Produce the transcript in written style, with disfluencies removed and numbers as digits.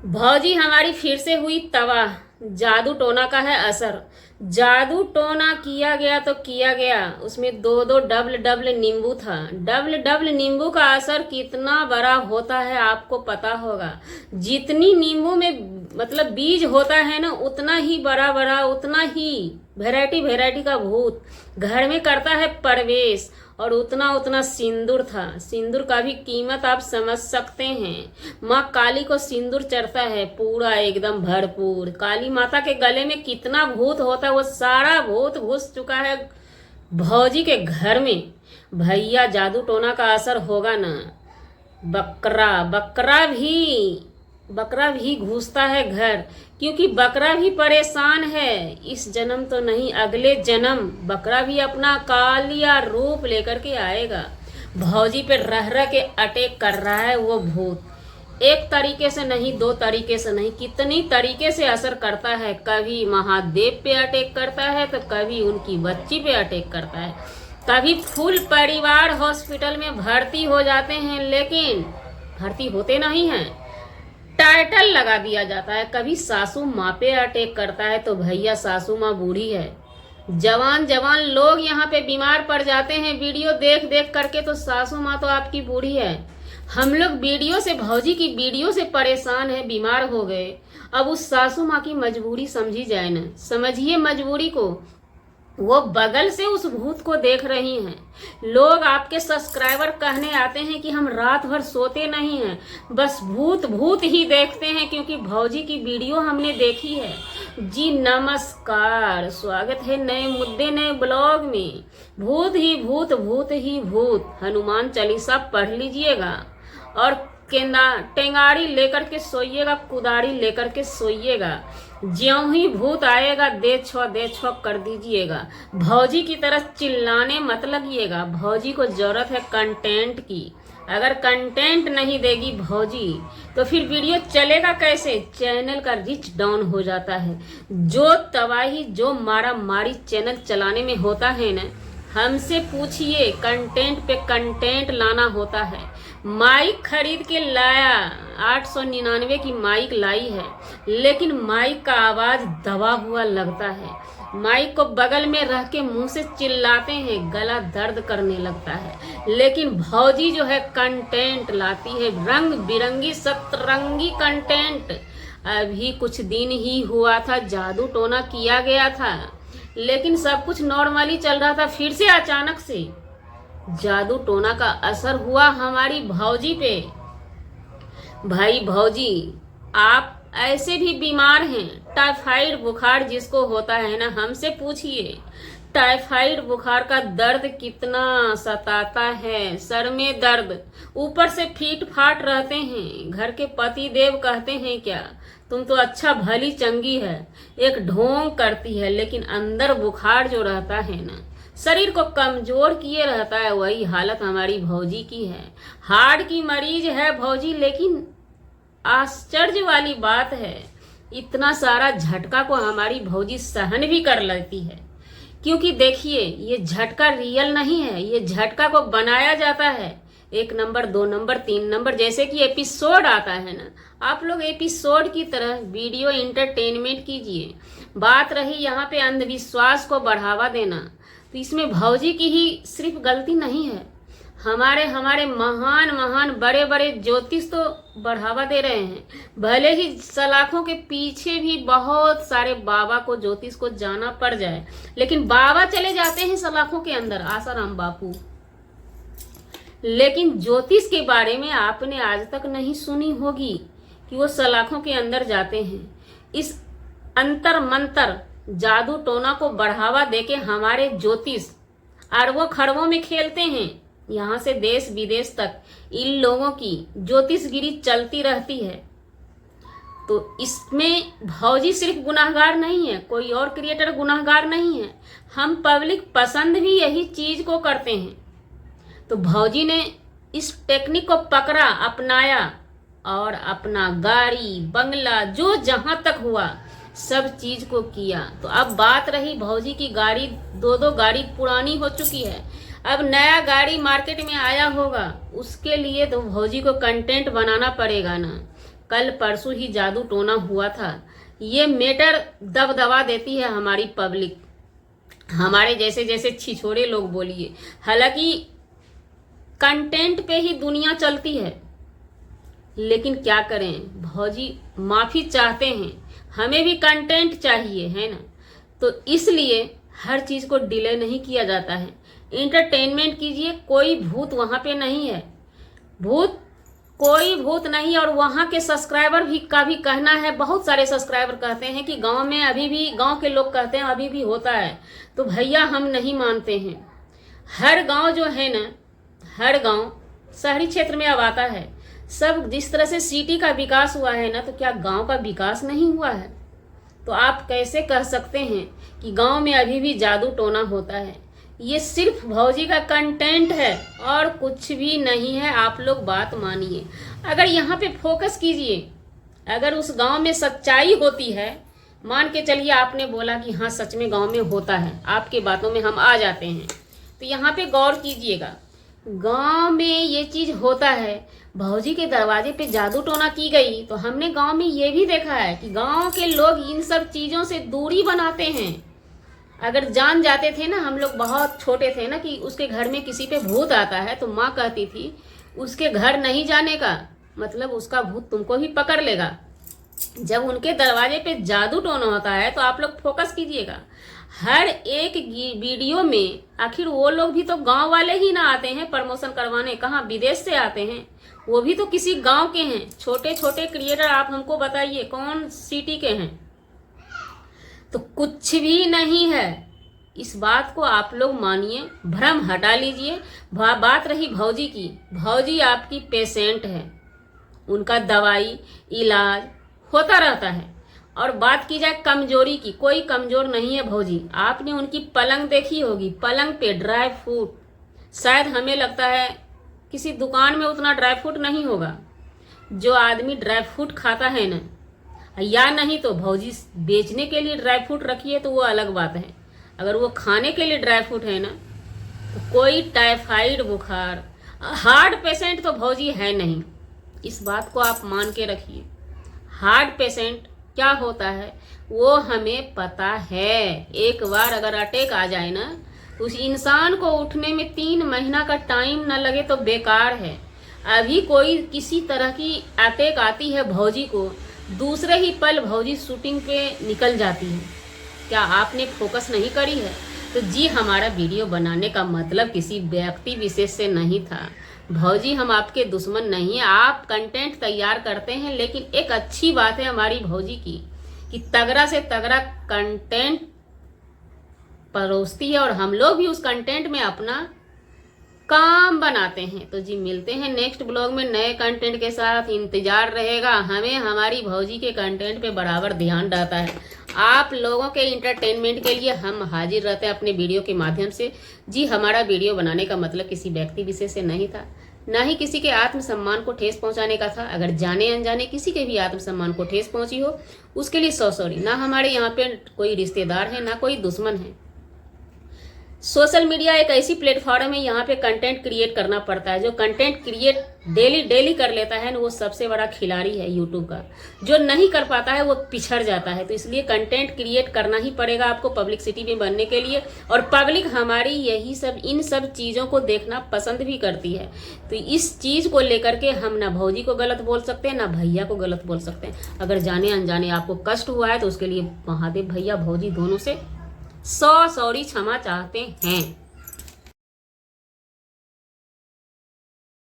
भौजी हमारी फिर से हुई तबाह। जादू टोना का है असर। जादू टोना किया गया तो किया गया, उसमें दो दो डबल डबल नींबू था। डबल डबल नींबू का असर कितना बड़ा होता है आपको पता होगा। जितनी नींबू में मतलब बीज होता है ना, उतना ही बड़ा बड़ा, उतना ही वैरायटी वैरायटी का भूत घर में करता है प्रवेश। और उतना उतना सिंदूर था। सिंदूर का भी कीमत आप समझ सकते हैं। माँ काली को सिंदूर चढ़ता है पूरा एकदम भरपूर। काली माता के गले में कितना भूत होता है, वो सारा भूत घुस चुका है भौजी के घर में। भैया जादू टोना का असर होगा ना। बकरा बकरा भी घुसता है घर, क्योंकि बकरा भी परेशान है। इस जन्म तो नहीं, अगले जन्म बकरा भी अपना कालिया रूप लेकर के आएगा। भौजी पे रह रह के अटैक कर रहा है वो भूत। एक तरीके से नहीं, दो तरीके से नहीं, कितनी तरीके से असर करता है। कभी महादेव पे अटैक करता है तो कभी उनकी बच्ची पे अटैक करता है। कभी फुल परिवार हॉस्पिटल में भर्ती हो जाते हैं, लेकिन भर्ती होते नहीं हैं, टाइटल लगा दिया जाता है। कभी सासू माँ पे अटैक करता है तो भैया सासू माँ बूढ़ी है। जवान जवान लोग यहाँ पे बीमार पड़ जाते हैं वीडियो देख देख करके, तो सासू माँ तो आपकी बूढ़ी है। हम लोग वीडियो से, भौजी की वीडियो से परेशान है, बीमार हो गए। अब उस सासू माँ की मजबूरी समझी जाए ना, समझिए मजबूरी को। वो बगल से उस भूत को देख रही हैं। लोग आपके सब्सक्राइबर कहने आते हैं कि हम रात भर सोते नहीं हैं, बस भूत भूत ही देखते हैं, क्योंकि भौजी की वीडियो हमने देखी है। जी नमस्कार, स्वागत है नए मुद्दे नए ब्लॉग में। भूत ही भूत, भूत ही भूत। हनुमान चालीसा पढ़ लीजिएगा और टेंगारी लेकर के सोइएगा, कुदारी लेकर के सोइएगा। ज्यों ही भूत आएगा दे छो कर दीजिएगा। भौजी की तरह चिल्लाने मत लगिएगा। भौजी को जरूरत है कंटेंट की। अगर कंटेंट नहीं देगी भौजी तो फिर वीडियो चलेगा कैसे? चैनल का रीच डाउन हो जाता है। जो तबाही, जो मारा मारी चैनल चलाने में होता है ना, हमसे पूछिए। कंटेंट पे कंटेंट लाना होता है। माइक खरीद के लाया, 899 की माइक लाई है, लेकिन माइक का आवाज दबा हुआ लगता है। माइक को बगल में रख के मुंह से चिल्लाते हैं, गला दर्द करने लगता है। लेकिन भौजी जो है कंटेंट लाती है, रंग बिरंगी सतरंगी कंटेंट। अभी कुछ दिन ही हुआ था जादू टोना किया गया था, लेकिन सब कुछ नॉर्मली चल रहा था। फिर से अचानक से जादू टोना का असर हुआ हमारी भौजी पे। भाई भौजी, आप ऐसे भी बीमार हैं। टाइफाइड बुखार जिसको होता है ना, हमसे पूछिए। टाइफाइड बुखार का दर्द कितना सताता है। सर में दर्द, ऊपर से फीट फाट रहते हैं। घर के पति देव कहते हैं क्या, तुम तो अच्छा भली चंगी है, एक ढोंग करती है, लेकिन अंदर बुखार जो रहता है ना, शरीर को कमजोर किए रहता है। वही हालत हमारी भौजी की है। हार्ट की मरीज है भौजी, लेकिन आश्चर्य वाली बात है, इतना सारा झटका को हमारी भौजी सहन भी कर लेती है। क्योंकि देखिए, ये झटका रियल नहीं है, ये झटका को बनाया जाता है। 1 नंबर, 2 नंबर, 3 नंबर, जैसे कि एपिसोड आता है ना, आप लोग एपिसोड की तरह वीडियो एंटरटेनमेंट कीजिए। बात रही यहाँ पे अंधविश्वास को बढ़ावा देना, तो इसमें भौजी की ही सिर्फ गलती नहीं है। हमारे महान महान बड़े बड़े ज्योतिष तो बढ़ावा दे रहे हैं। भले ही सलाखों के पीछे भी बहुत सारे बाबा को, ज्योतिष को जाना पड़ जाए, लेकिन बाबा चले जाते हैं सलाखों के अंदर, आसाराम बापू। लेकिन ज्योतिष के बारे में आपने आज तक नहीं सुनी होगी कि वो सलाखों के अंदर जाते हैं। इस अंतर मंत्र जादू टोना को बढ़ावा देके हमारे ज्योतिष अरबों खरबों में खेलते हैं। यहाँ से देश विदेश तक इन लोगों की ज्योतिषगिरी चलती रहती है। तो इसमें भौजी सिर्फ गुनाहगार नहीं है, कोई और क्रिएटर गुनाहगार नहीं है। हम पब्लिक पसंद भी यही चीज को करते हैं। तो भौजी ने इस टेक्निक को पकड़ा, अपनाया, और अपना गाड़ी बंगला जो जहां तक हुआ सब चीज को किया। तो अब बात रही भौजी की गाड़ी, 2 गाड़ी पुरानी हो चुकी है, अब नया गाड़ी मार्केट में आया होगा, उसके लिए तो भौजी को कंटेंट बनाना पड़ेगा ना। कल परसों ही जादू टोना हुआ था। ये मैटर दबदबा देती है हमारी पब्लिक, हमारे जैसे जैसे छिछोरे लोग बोलिए। हालांकि कंटेंट पे ही दुनिया चलती है, लेकिन क्या करें भौजी, माफी चाहते हैं, हमें भी कंटेंट चाहिए है ना। तो इसलिए हर चीज को डिले नहीं किया जाता है। इंटरटेनमेंट कीजिए, कोई भूत वहां पे नहीं है, कोई भूत नहीं। और वहां के सब्सक्राइबर भी का भी कहना है, बहुत सारे सब्सक्राइबर कहते हैं कि गांव में अभी भी, गांव के लोग कहते हैं अभी भी होता है। तो भैया हम नहीं मानते हैं। हर गांव जो है ना, हर गांव शहरी क्षेत्र में अब आता है। सब जिस तरह से सिटी का विकास हुआ है ना, तो क्या गांव का विकास नहीं हुआ है? तो आप कैसे कह सकते हैं कि गांव में अभी भी जादू टोना होता है? ये सिर्फ भौजी का कंटेंट है और कुछ भी नहीं है। आप लोग बात मानिए, अगर यहाँ पे फोकस कीजिए, अगर उस गांव में सच्चाई होती है, मान के चलिए आपने बोला कि हाँ सच में गांव में होता है, आपके बातों में हम आ जाते हैं, तो यहाँ पे गौर कीजिएगा, गांव में ये चीज होता है। भौजी के दरवाजे पे जादू टोना की गई, तो हमने गांव में ये भी देखा है कि गांव के लोग इन सब चीजों से दूरी बनाते हैं। अगर जान जाते थे ना, हम लोग बहुत छोटे थे ना, कि उसके घर में किसी पे भूत आता है, तो माँ कहती थी उसके घर नहीं जाने का, मतलब उसका भूत तुमको भी पकड़ लेगा। जब उनके दरवाजे पे जादू टोना होता है, तो आप लोग फोकस कीजिएगा हर एक वीडियो में। आखिर वो लोग भी तो गांव वाले ही ना आते हैं प्रमोशन करवाने, कहाँ विदेश से आते हैं? वो भी तो किसी गांव के हैं। छोटे छोटे क्रिएटर आप हमको बताइए कौन सिटी के हैं? तो कुछ भी नहीं है। इस बात को आप लोग मानिए, भ्रम हटा लीजिए। बात रही भौजी की, भौजी आपकी पेशेंट है, उनका दवाई इलाज होता रहता है। और बात की जाए कमजोरी की, कोई कमजोर नहीं है भौजी। आपने उनकी पलंग देखी होगी, पलंग पे ड्राई फ्रूट, शायद हमें लगता है किसी दुकान में उतना ड्राई फ्रूट नहीं होगा। जो आदमी ड्राई फ्रूट खाता है ना, या नहीं तो भौजी बेचने के लिए ड्राई फ्रूट रखी है तो वो अलग बात है। अगर वो खाने के लिए ड्राई फ्रूट है ना, तो कोई टाइफाइड बुखार, हार्ट पेशेंट तो भौजी है नहीं। इस बात को आप मान के रखिए। हार्ट पेशेंट क्या होता है वो हमें पता है। एक बार अगर अटैक आ जाए ना, तो उस इंसान को उठने में 3 महीना का टाइम न लगे तो बेकार है। अभी कोई किसी तरह की अटैक आती है भौजी को, दूसरे ही पल भौजी शूटिंग पे निकल जाती है। क्या आपने फोकस नहीं करी है? तो जी हमारा वीडियो बनाने का मतलब किसी व्यक्ति विशेष से नहीं था। भौजी हम आपके दुश्मन नहीं है, आप कंटेंट तैयार करते हैं, लेकिन एक अच्छी बात है हमारी भौजी की कि तगड़ा से तगड़ा कंटेंट परोसती है और हम लोग भी उस कंटेंट में अपना काम बनाते हैं। तो जी मिलते हैं नेक्स्ट ब्लॉग में नए कंटेंट के साथ। इंतजार रहेगा, हमें हमारी भौजी के कंटेंट पे बराबर ध्यान रहता है। आप लोगों के इंटरटेनमेंट के लिए हम हाजिर रहते हैं अपने वीडियो के माध्यम से। जी हमारा वीडियो बनाने का मतलब किसी व्यक्ति विशेष से नहीं था, ना ही किसी के आत्मसम्मान को ठेस पहुंचाने का था। अगर जाने अनजाने किसी के भी आत्मसम्मान को ठेस पहुंची हो, उसके लिए सॉरी। ना हमारे यहाँ पे कोई रिश्तेदार है, ना कोई दुश्मन है। सोशल मीडिया एक ऐसी प्लेटफॉर्म है, यहाँ पे कंटेंट क्रिएट करना पड़ता है। जो कंटेंट क्रिएट डेली कर लेता है ना, वो सबसे बड़ा खिलाड़ी है यूट्यूब का। जो नहीं कर पाता है वो पिछड़ जाता है। तो इसलिए कंटेंट क्रिएट करना ही पड़ेगा आपको पब्लिसिटी में बनने के लिए। और पब्लिक हमारी यही सब, इन सब चीज़ों को देखना पसंद भी करती है। तो इस चीज़ को लेकर के हम ना भौजी को गलत बोल सकते हैं, ना भैया को गलत बोल सकते हैं। अगर जाने अनजाने आपको कष्ट हुआ है तो उसके लिए महादेव भैया भौजी दोनों से 100 सॉरी क्षमा चाहते हैं।